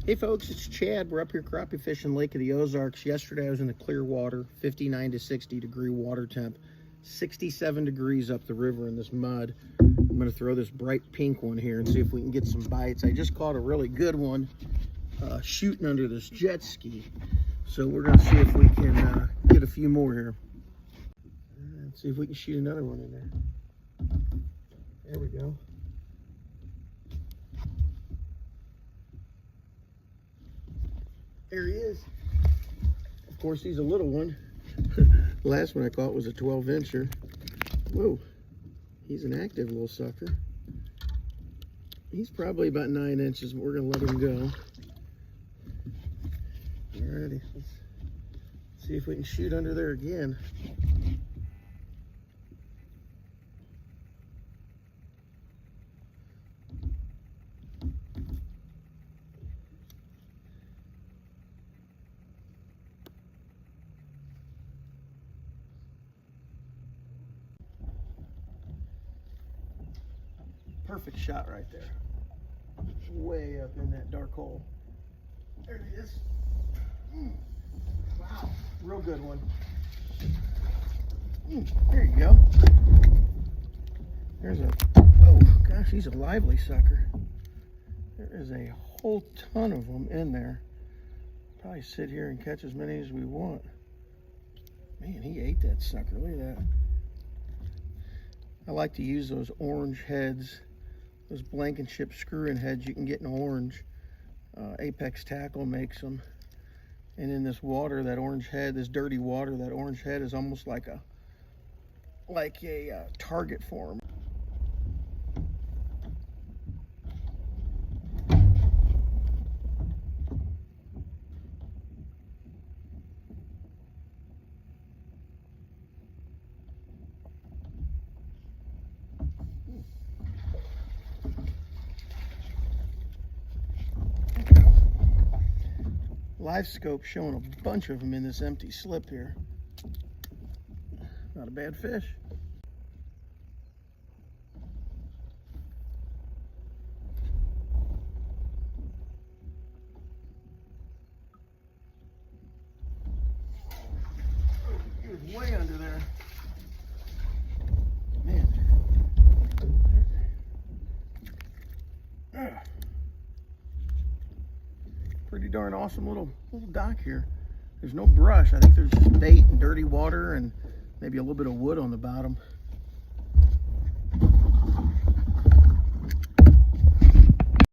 Hey folks, it's Chad. We're up here crappie fishing Lake of the Ozarks. Yesterday I was in the clear water, 59 to 60 degree water temp, 67 degrees up the river in this mud. I'm going to throw this bright pink one here and see if we can get some bites. I just caught a really good one shooting under this jet ski. So we're going to see if we can get a few more here. Let's see if we can shoot another one in there. There we go. There he is. Of course, he's a little one. The last one I caught was a 12-incher. Whoa, he's an active little sucker. He's probably about 9 inches, but we're gonna let him go. Alrighty, let's see if we can shoot under there again. Perfect shot right there. Way up in that dark hole. There it is. Wow, real good one. There you go. There's a, oh gosh, he's a lively sucker. There is a whole ton of them in there. Probably sit here and catch as many as we want. Man, he ate that sucker. Look at that. I like to use those orange heads. Those Blankenship screw-in heads you can get in orange. Apex Tackle makes them. And in this water, that orange head, this dirty water, that orange head is almost like a target for them. Live scope showing a bunch of them in this empty slip here. Not a bad fish. Oh, he was way under there. Man. Pretty darn awesome little dock here. There's no brush. I think there's just bait and dirty water and maybe a little bit of wood on the bottom.